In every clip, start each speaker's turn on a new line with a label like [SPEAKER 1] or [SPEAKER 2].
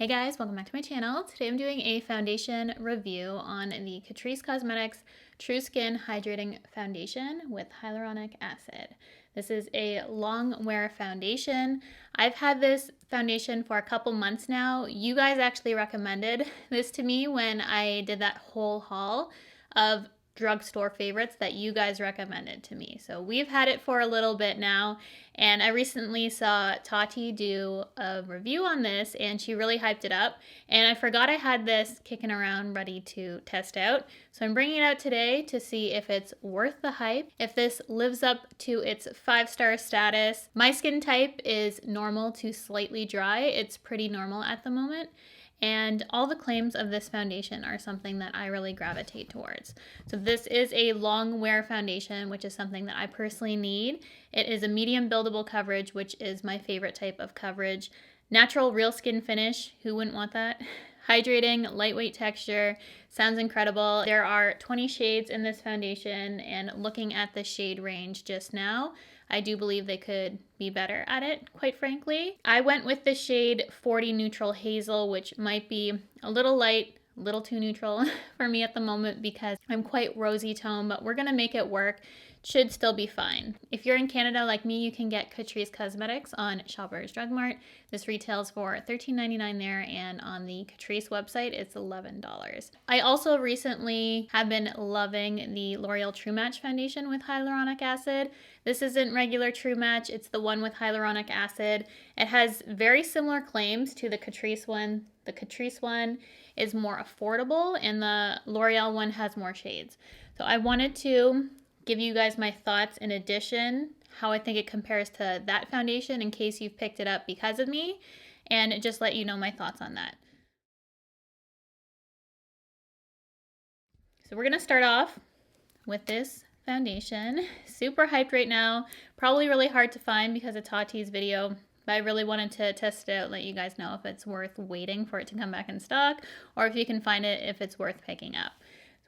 [SPEAKER 1] Hey guys, welcome back to my channel. Today I'm doing a foundation review on the Catrice Cosmetics True Skin Hydrating Foundation with Hyaluronic Acid. This is a long wear foundation. I've had this foundation for a couple months now. You guys actually recommended this to me when I did that whole haul of drugstore favorites that you guys recommended to me. So we've had it for a little bit now, and I recently saw Tati do a review on this and she really hyped it up, and I forgot I had this kicking around ready to test out. So I'm bringing it out today to see if it's worth the hype, if this lives up to its 5-star status. My skin type is normal to slightly dry. It's pretty normal at the moment. And all the claims of this foundation are something that I really gravitate towards. So this is a long wear foundation, which is something that I personally need. It is a medium buildable coverage, which is my favorite type of coverage. Natural real skin finish, who wouldn't want that? Hydrating, lightweight texture, sounds incredible. There are 20 shades in this foundation, and looking at the shade range just now, I do believe they could be better at it, quite frankly. I went with the shade 40 Neutral Hazel, which might be a little light, a little too neutral for me at the moment because I'm quite rosy tone, but we're gonna make it work. Should still be fine. If you're in Canada like me, you can get Catrice Cosmetics on Shoppers Drug Mart. This retails for $13.99 there, and on the Catrice website, it's $11. I also recently have been loving the L'Oreal True Match foundation with hyaluronic acid. This isn't regular True Match, it's the one with hyaluronic acid. It has very similar claims to the Catrice one. The Catrice one is more affordable, and the L'Oreal one has more shades. So I wanted to give you guys my thoughts in addition, how I think it compares to that foundation in case you've picked it up because of me, and just let you know my thoughts on that. So we're gonna start off with this foundation. Super hyped right now, probably really hard to find because of Tati's video, but I really wanted to test it out, let you guys know if it's worth waiting for it to come back in stock, or if you can find it, if it's worth picking up.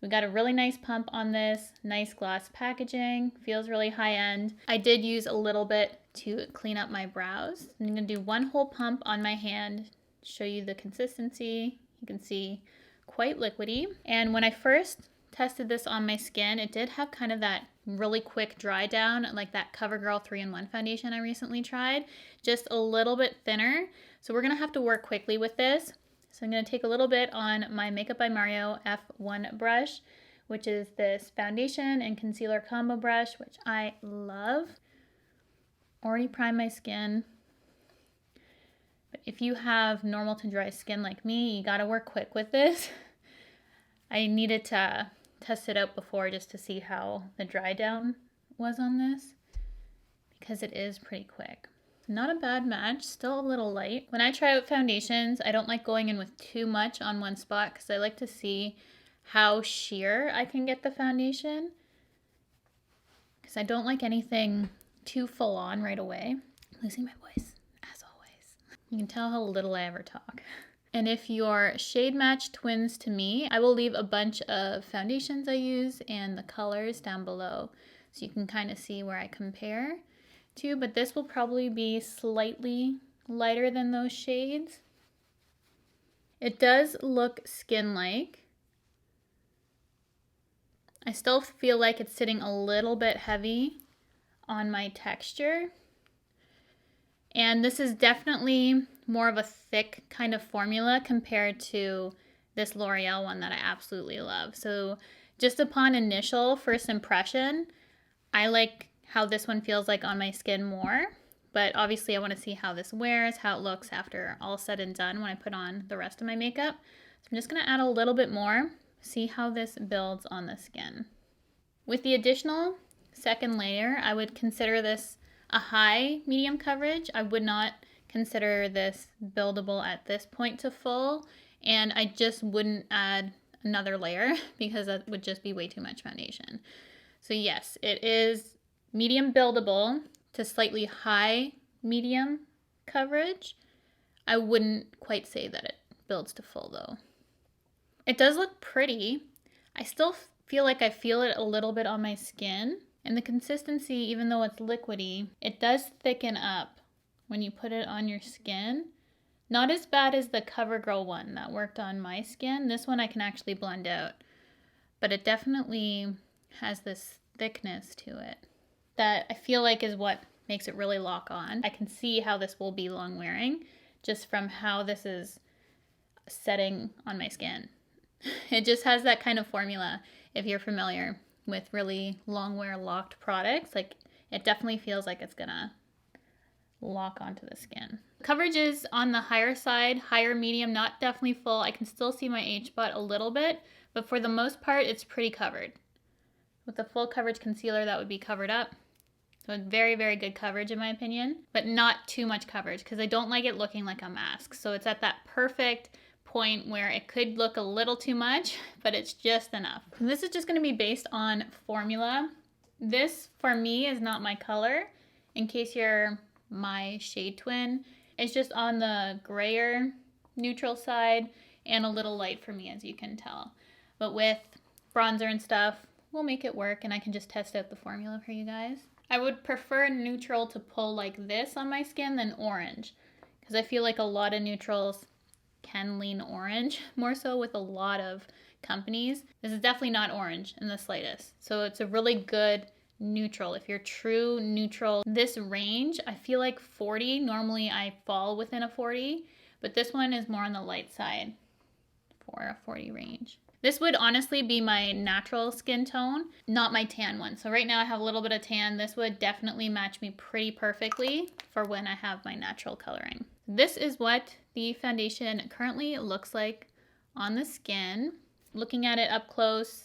[SPEAKER 1] We got a really nice pump on this, nice gloss packaging, feels really high end. I did use a little bit to clean up my brows. I'm gonna do one whole pump on my hand, show you the consistency. You can see quite liquidy. And when I first tested this on my skin, it did have kind of that really quick dry down, like that CoverGirl 3-in-1 foundation I recently tried, just a little bit thinner. So we're gonna have to work quickly with this. So I'm going to take a little bit on my Makeup by Mario F1 brush, which is this foundation and concealer combo brush, which I love. Already primed my skin. But if you have normal to dry skin like me, you got to work quick with this. I needed to test it out before just to see how the dry down was on this, because it is pretty quick. Not a bad match, still a little light. When I try out foundations, I don't like going in with too much on one spot because I like to see how sheer I can get the foundation, because I don't like anything too full on right away. I'm losing my voice, as always. You can tell how little I ever talk. And if your shade match twins to me, I will leave a bunch of foundations I use and the colors down below so you can kind of see where I compare to, but this will probably be slightly lighter than those shades. It does look skin-like. I still feel like it's sitting a little bit heavy on my texture. And this is definitely more of a thick kind of formula compared to this L'Oreal one that I absolutely love. So just upon initial first impression, I like how this one feels like on my skin more, but obviously I want to see how this wears, how it looks after all said and done when I put on the rest of my makeup. So I'm just going to add a little bit more, see how this builds on the skin. With the additional second layer, I would consider this a high medium coverage. I would not consider this buildable at this point to full, and I just wouldn't add another layer because that would just be way too much foundation. So yes, it is medium buildable to slightly high medium coverage. I wouldn't quite say that it builds to full though. It does look pretty. I still feel like I feel it a little bit on my skin, and the consistency, even though it's liquidy, it does thicken up when you put it on your skin. Not as bad as the CoverGirl one that worked on my skin. This one I can actually blend out, but it definitely has this thickness to it that I feel like is what makes it really lock on. I can see how this will be long wearing just from how this is setting on my skin. It just has that kind of formula. If you're familiar with really long wear locked products, like it definitely feels like it's gonna lock onto the skin. Coverage is on the higher side, higher medium, not definitely full. I can still see my H-spot a little bit, but for the most part, it's pretty covered. With the full coverage concealer, that would be covered up. So very, very good coverage in my opinion, but not too much coverage because I don't like it looking like a mask. So it's at that perfect point where it could look a little too much, but it's just enough. And this is just gonna be based on formula. This, for me, is not my color. In case you're my shade twin, it's just on the grayer neutral side and a little light for me, as you can tell. But with bronzer and stuff, we'll make it work and I can just test out the formula for you guys. I would prefer neutral to pull like this on my skin than orange, because I feel like a lot of neutrals can lean orange, more so with a lot of companies. This is definitely not orange in the slightest. So it's a really good neutral. If you're true neutral, this range, I feel like 40, normally I fall within a 40, but this one is more on the light side for a 40 range. This would honestly be my natural skin tone, not my tan one. So right now I have a little bit of tan. This would definitely match me pretty perfectly for when I have my natural coloring. This is what the foundation currently looks like on the skin. Looking at it up close,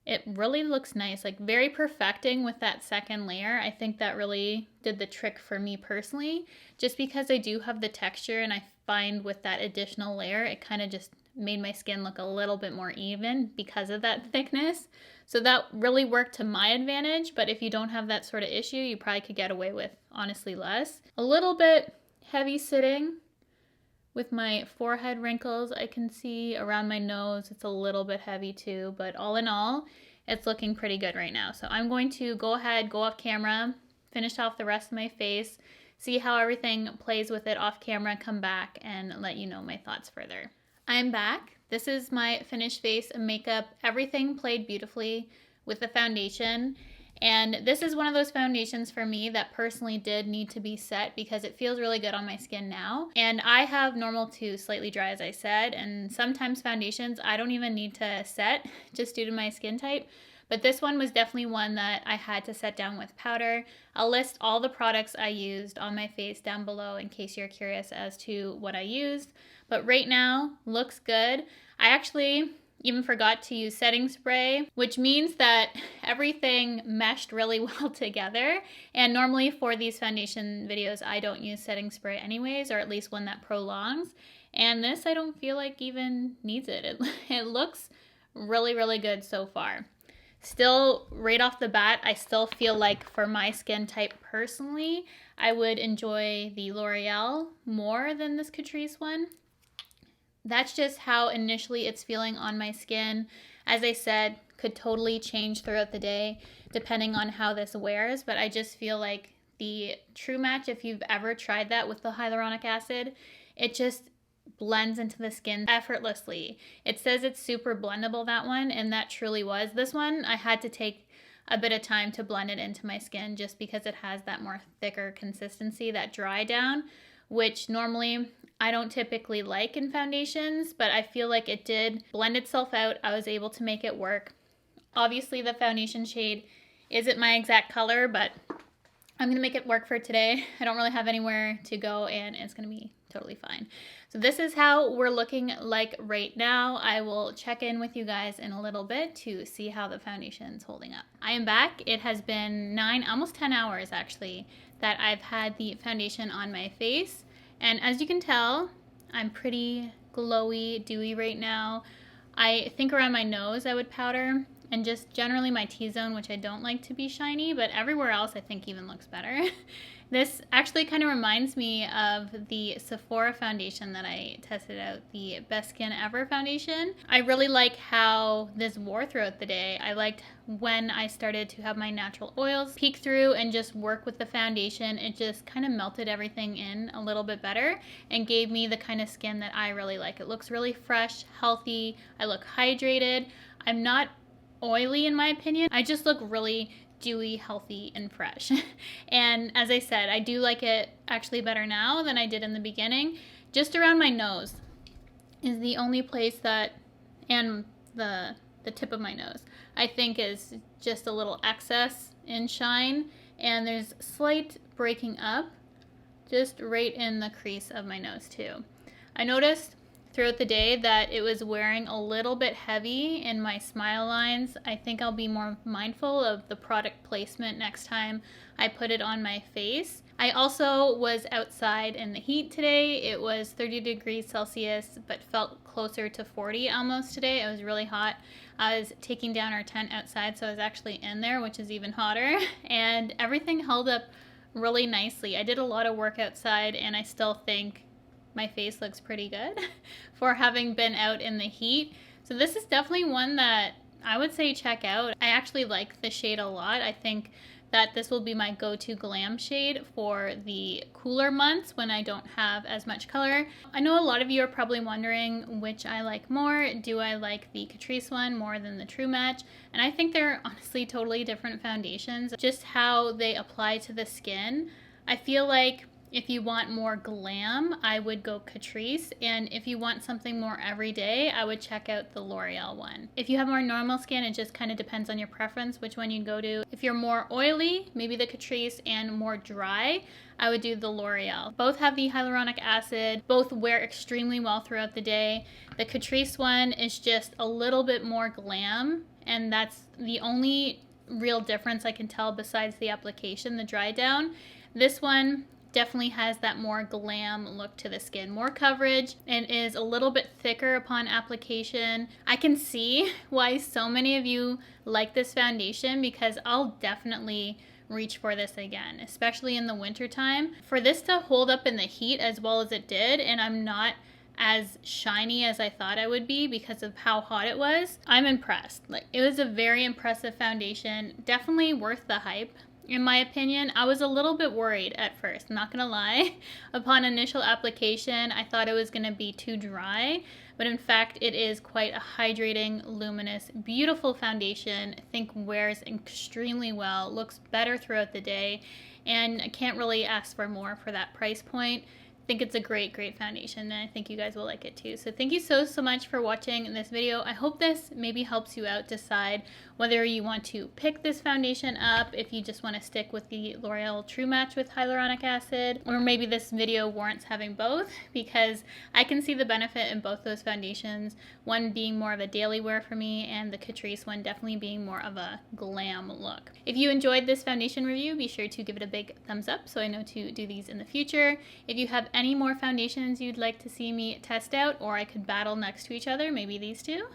[SPEAKER 1] it really looks nice, like very perfecting with that second layer. I think that really did the trick for me personally, just because I do have the texture and I find with that additional layer, it kind of just made my skin look a little bit more even because of that thickness. So that really worked to my advantage, but if you don't have that sort of issue, you probably could get away with honestly less. A little bit heavy sitting with my forehead wrinkles. I can see around my nose, it's a little bit heavy too, but all in all, it's looking pretty good right now. So I'm going to go ahead, go off camera, finish off the rest of my face, see how everything plays with it off camera, come back and let you know my thoughts further. I'm back. This is my finished face and makeup. Everything played beautifully with the foundation. And this is one of those foundations for me that personally did need to be set because it feels really good on my skin now. And I have normal to slightly dry, as I said, and sometimes foundations I don't even need to set just due to my skin type. But this one was definitely one that I had to set down with powder. I'll list all the products I used on my face down below in case you're curious as to what I used. But right now, looks good. I actually even forgot to use setting spray, which means that everything meshed really well together. And normally for these foundation videos, I don't use setting spray anyways, or at least one that prolongs. And this, I don't feel like even needs it. It looks really, really good so far. Still, right off the bat, I still feel like for my skin type personally, I would enjoy the L'Oreal more than this Catrice one. That's just how initially it's feeling on my skin. As I said, could totally change throughout the day depending on how this wears, but I just feel like the True Match, if you've ever tried that with the hyaluronic acid, it just blends into the skin effortlessly. It says it's super blendable, that one, and that truly was. This one, I had to take a bit of time to blend it into my skin just because it has that more thicker consistency, that dry down, which normally I don't typically like in foundations, but I feel like it did blend itself out. I was able to make it work. Obviously, the foundation shade isn't my exact color, but I'm gonna make it work for today. I don't really have anywhere to go and it's gonna be totally fine. So this is how we're looking like right now. I will check in with you guys in a little bit to see how the foundation's holding up. I am back. It has been 9, almost 10 hours actually, that I've had the foundation on my face. And as you can tell, I'm pretty glowy, dewy right now. I think around my nose I would powder. and just generally my T-zone, which I don't like to be shiny, but everywhere else I think even looks better. This actually kind of reminds me of the Sephora foundation that I tested out, the Best Skin Ever foundation. I really like how this wore throughout the day. I liked when I started to have my natural oils peek through and just work with the foundation. It just kind of melted everything in a little bit better and gave me the kind of skin that I really like. It looks really fresh, healthy. I look hydrated. I'm not oily in my opinion. I just look really dewy, healthy, and fresh. And as I said, I do like it actually better now than I did in the beginning. Just around my nose is the only place that, and the tip of my nose, I think is just a little excess in shine, and there's slight breaking up just right in the crease of my nose too. I noticed throughout the day that it was wearing a little bit heavy in my smile lines. I think I'll be more mindful of the product placement next time I put it on my face. I also was outside in the heat today. It was 30 degrees Celsius, but felt closer to 40 almost today. It was really hot. I was taking down our tent outside, so I was actually in there, which is even hotter, and everything held up really nicely. I did a lot of work outside, and I still think my face looks pretty good for having been out in the heat. So this is definitely one that I would say check out. I actually like the shade a lot. I think that this will be my go-to glam shade for the cooler months when I don't have as much color. I know a lot of you are probably wondering which I like more. Do I like the Catrice one more than the True Match? And I think they're honestly totally different foundations. Just how they apply to the skin. I feel like if you want more glam, I would go Catrice, and if you want something more everyday, I would check out the L'Oreal one. If you have more normal skin, it just kind of depends on your preference which one you go to. If you're more oily, maybe the Catrice, and more dry, I would do the L'Oreal. Both have the hyaluronic acid, both wear extremely well throughout the day. The Catrice one is just a little bit more glam, and that's the only real difference I can tell besides the application, the dry down. This one definitely has that more glam look to the skin, more coverage, and is a little bit thicker upon application. I can see why so many of you like this foundation, because I'll definitely reach for this again, especially in the winter time. For this to hold up in the heat as well as it did, and I'm not as shiny as I thought I would be because of how hot it was, I'm impressed. Like, it was a very impressive foundation, definitely worth the hype. In my opinion, I was a little bit worried at first, I'm not gonna lie. Upon initial application, I thought it was gonna be too dry, but in fact, it is quite a hydrating, luminous, beautiful foundation. I think wears extremely well, looks better throughout the day, and I can't really ask for more for that price point. I think it's a great foundation, and I think you guys will like it too. So thank you so much for watching this video. I hope this maybe helps you out decide whether you want to pick this foundation up, if you just want to stick with the L'Oreal True Match with hyaluronic acid, or maybe this video warrants having both, because I can see the benefit in both those foundations, one being more of a daily wear for me, and the Catrice one definitely being more of a glam look. If you enjoyed this foundation review, be sure to give it a big thumbs up so I know to do these in the future. If you have any more foundations you'd like to see me test out, or I could battle next to each other, maybe these two,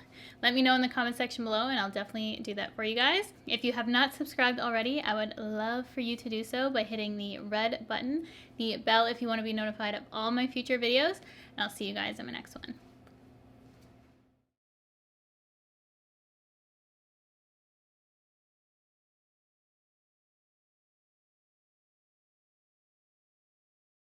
[SPEAKER 1] let me know in the comment section below, and I'll definitely do that for you guys. If you have not subscribed already, I would love for you to do so by hitting the red button, the bell if you want to be notified of all my future videos, and I'll see you guys in my next one.